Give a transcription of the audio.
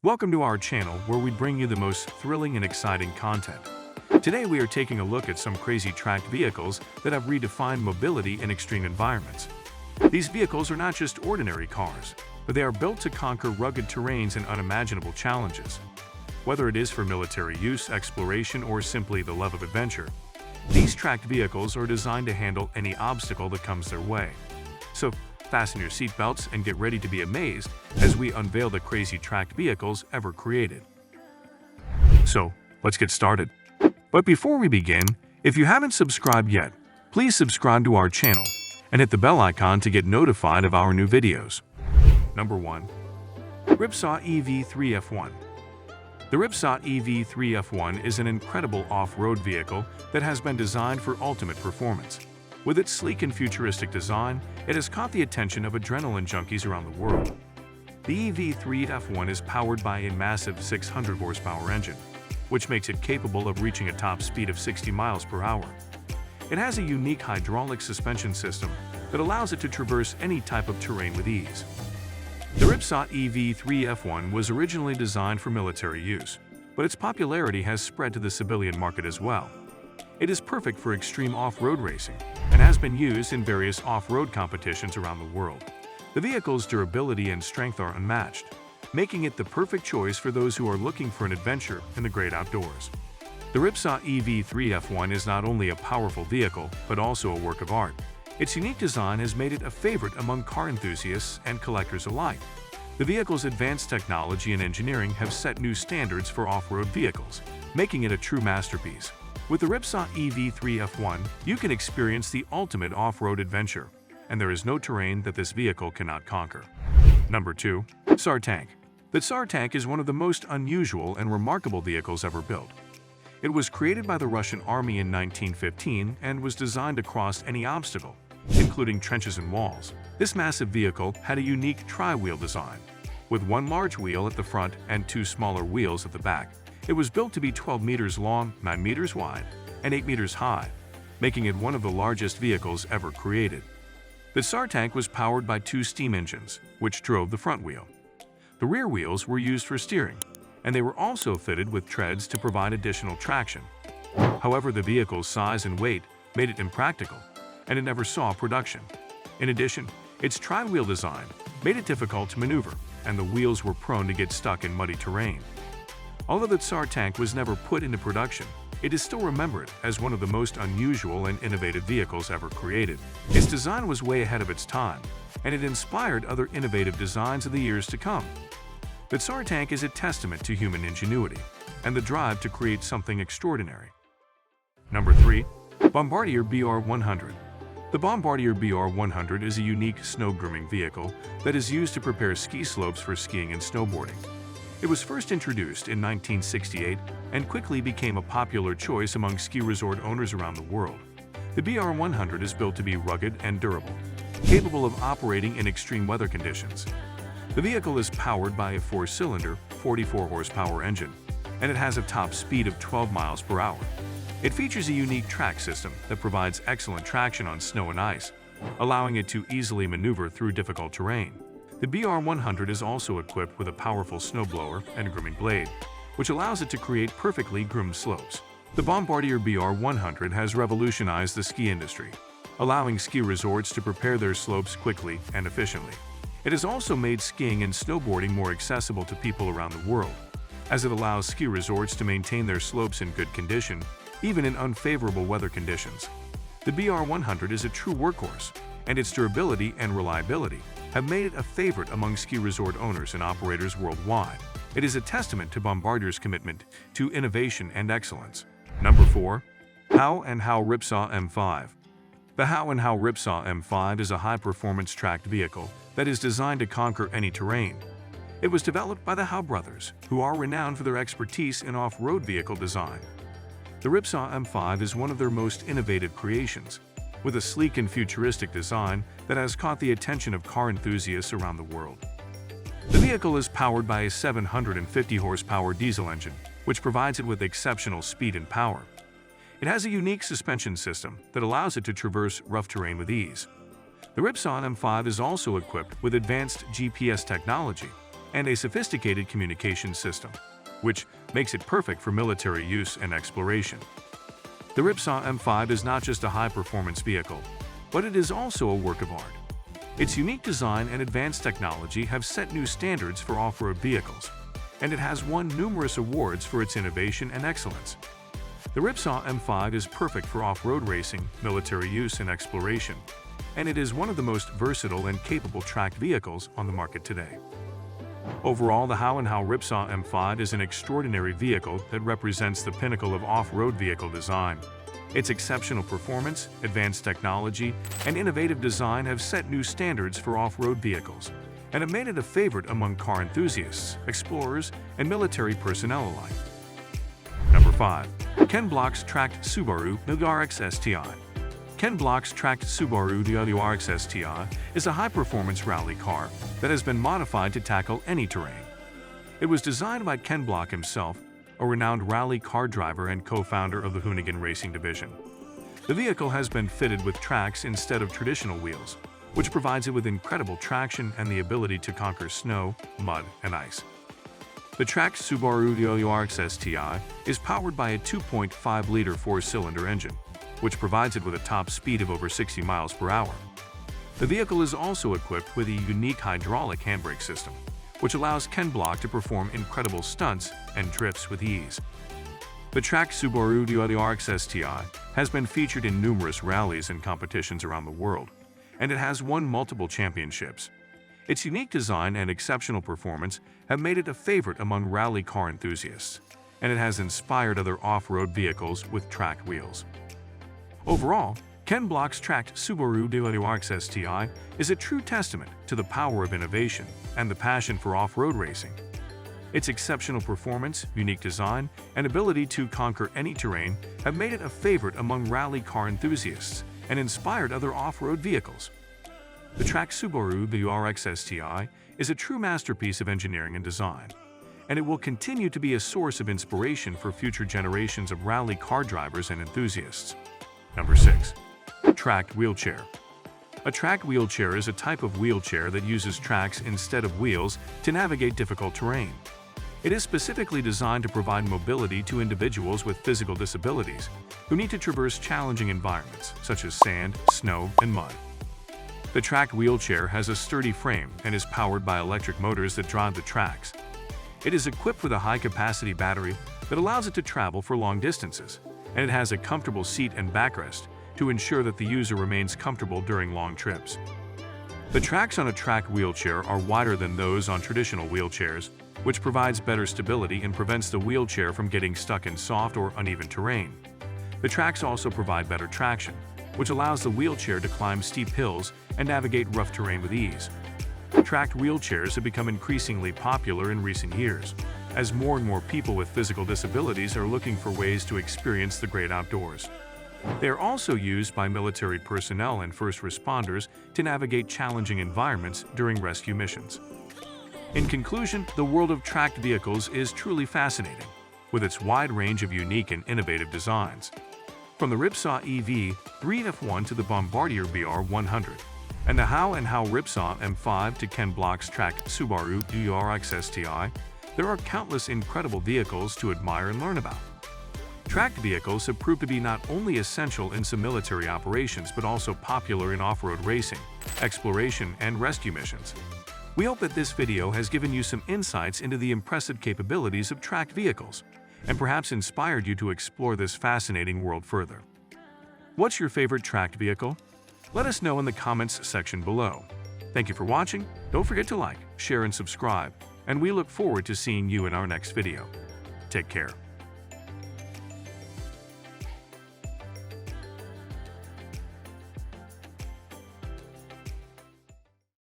Welcome to our channel where we bring you the most thrilling and exciting content. Today we are taking a look at some crazy tracked vehicles that have redefined mobility in extreme environments. These vehicles are not just ordinary cars, but they are built to conquer rugged terrains and unimaginable challenges. Whether it is for military use, exploration, or simply the love of adventure, these tracked vehicles are designed to handle any obstacle that comes their way. So, fasten your seatbelts and get ready to be amazed as we unveil the crazy tracked vehicles ever created. So, let's get started. But before we begin, if you haven't subscribed yet, please subscribe to our channel and hit the bell icon to get notified of our new videos. Number 1. Ripsaw EV3-F1. The Ripsaw EV3-F1 is an incredible off-road vehicle that has been designed for ultimate performance. With its sleek and futuristic design, it has caught the attention of adrenaline junkies around the world. The EV3-F1 is powered by a massive 600 horsepower engine, which makes it capable of reaching a top speed of 60 miles per hour. It has a unique hydraulic suspension system that allows it to traverse any type of terrain with ease. The Ripsaw EV3-F1 was originally designed for military use, but its popularity has spread to the civilian market as well. It is perfect for extreme off-road racing and has been used in various off-road competitions around the world. The vehicle's durability and strength are unmatched, making it the perfect choice for those who are looking for an adventure in the great outdoors. The Ripsaw EV3-F1 is not only a powerful vehicle, but also a work of art. Its unique design has made it a favorite among car enthusiasts and collectors alike. The vehicle's advanced technology and engineering have set new standards for off-road vehicles, making it a true masterpiece. With the Ripsaw EV3-F1, you can experience the ultimate off-road adventure, and there is no terrain that this vehicle cannot conquer. Number 2. Tsar Tank. The Tsar Tank is one of the most unusual and remarkable vehicles ever built. It was created by the Russian Army in 1915 and was designed to cross any obstacle, including trenches and walls. This massive vehicle had a unique tri-wheel design, with one large wheel at the front and two smaller wheels at the back. It was built to be 12 meters long, 9 meters wide, and 8 meters high, making it one of the largest vehicles ever created. The Tsar Tank was powered by two steam engines, which drove the front wheel. The rear wheels were used for steering, and they were also fitted with treads to provide additional traction. However, the vehicle's size and weight made it impractical, and it never saw production. In addition, its tri-wheel design made it difficult to maneuver, and the wheels were prone to get stuck in muddy terrain. Although the Tsar Tank was never put into production, it is still remembered as one of the most unusual and innovative vehicles ever created. Its design was way ahead of its time, and it inspired other innovative designs in the years to come. The Tsar Tank is a testament to human ingenuity and the drive to create something extraordinary. Number 3. Bombardier BR100. The Bombardier BR100 is a unique snow grooming vehicle that is used to prepare ski slopes for skiing and snowboarding. It was first introduced in 1968 and quickly became a popular choice among ski resort owners around the world. The BR100 is built to be rugged and durable, capable of operating in extreme weather conditions. The vehicle is powered by a 4-cylinder, 44-horsepower engine, and it has a top speed of 12 miles per hour. It features a unique track system that provides excellent traction on snow and ice, allowing it to easily maneuver through difficult terrain. The BR100 is also equipped with a powerful snowblower and grooming blade, which allows it to create perfectly groomed slopes. The Bombardier BR100 has revolutionized the ski industry, allowing ski resorts to prepare their slopes quickly and efficiently. It has also made skiing and snowboarding more accessible to people around the world, as it allows ski resorts to maintain their slopes in good condition, even in unfavorable weather conditions. The BR100 is a true workhorse, and its durability and reliability have made it a favorite among ski resort owners and operators worldwide. It is a testament to Bombardier's commitment to innovation and excellence. Number 4. Howe and Howe Ripsaw M5. The Howe and Howe Ripsaw M5 is a high-performance tracked vehicle that is designed to conquer any terrain. It was developed by the Howe brothers, who are renowned for their expertise in off-road vehicle design. The Ripsaw M5 is one of their most innovative creations, with a sleek and futuristic design that has caught the attention of car enthusiasts around the world. The vehicle is powered by a 750 horsepower diesel engine, which provides it with exceptional speed and power. It has a unique suspension system that allows it to traverse rough terrain with ease. The Ripsaw M5 is also equipped with advanced GPS technology, and a sophisticated communication system, which makes it perfect for military use and exploration. The Ripsaw M5 is not just a high-performance vehicle, but it is also a work of art. Its unique design and advanced technology have set new standards for off-road vehicles, and it has won numerous awards for its innovation and excellence. The Ripsaw M5 is perfect for off-road racing, military use, and exploration, and it is one of the most versatile and capable tracked vehicles on the market today. Overall, the Howe Ripsaw M5 is an extraordinary vehicle that represents the pinnacle of off-road vehicle design. Its exceptional performance, advanced technology, and innovative design have set new standards for off-road vehicles and have made it a favorite among car enthusiasts, explorers, and military personnel alike. Number 5. Ken Block's tracked Subaru WRX STI. Ken Block's tracked Subaru WRX STI is a high-performance rally car that has been modified to tackle any terrain. It was designed by Ken Block himself, a renowned rally car driver and co-founder of the Hoonigan Racing Division. The vehicle has been fitted with tracks instead of traditional wheels, which provides it with incredible traction and the ability to conquer snow, mud, and ice. The tracked Subaru WRX STI is powered by a 2.5-liter four-cylinder engine, which provides it with a top speed of over 60 miles per hour. The vehicle is also equipped with a unique hydraulic handbrake system, which allows Ken Block to perform incredible stunts and drifts with ease. The tracked Subaru WRX STI has been featured in numerous rallies and competitions around the world, and it has won multiple championships. Its unique design and exceptional performance have made it a favorite among rally car enthusiasts, and it has inspired other off-road vehicles with tracked wheels. Overall, Ken Block's tracked Subaru WRX STI is a true testament to the power of innovation and the passion for off-road racing. Its exceptional performance, unique design, and ability to conquer any terrain have made it a favorite among rally car enthusiasts and inspired other off-road vehicles. The tracked Subaru WRX STI is a true masterpiece of engineering and design, and it will continue to be a source of inspiration for future generations of rally car drivers and enthusiasts. Number 6. Tracked wheelchair. A tracked wheelchair is a type of wheelchair that uses tracks instead of wheels to navigate difficult terrain. It is specifically designed to provide mobility to individuals with physical disabilities who need to traverse challenging environments such as sand, snow, and mud. The tracked wheelchair has a sturdy frame and is powered by electric motors that drive the tracks. It is equipped with a high-capacity battery that allows it to travel for long distances, and it has a comfortable seat and backrest to ensure that the user remains comfortable during long trips. The tracks on a tracked wheelchair are wider than those on traditional wheelchairs, which provides better stability and prevents the wheelchair from getting stuck in soft or uneven terrain. The tracks also provide better traction, which allows the wheelchair to climb steep hills and navigate rough terrain with ease. Tracked wheelchairs have become increasingly popular in recent years, as more and more people with physical disabilities are looking for ways to experience the great outdoors. They are also used by military personnel and first responders to navigate challenging environments during rescue missions. In conclusion, the world of tracked vehicles is truly fascinating, with its wide range of unique and innovative designs. From the Ripsaw EV3-F1 to the Bombardier BR100, and the Howe Ripsaw M5 to Ken Block's tracked Subaru WRX STI, there are countless incredible vehicles to admire and learn about. Tracked vehicles have proved to be not only essential in some military operations but also popular in off-road racing, exploration, and rescue missions. We hope that this video has given you some insights into the impressive capabilities of tracked vehicles, and perhaps inspired you to explore this fascinating world further. What's your favorite tracked vehicle? Let us know in the comments section below. Thank you for watching. Don't forget to like, share, and subscribe, and we look forward to seeing you in our next video. Take care.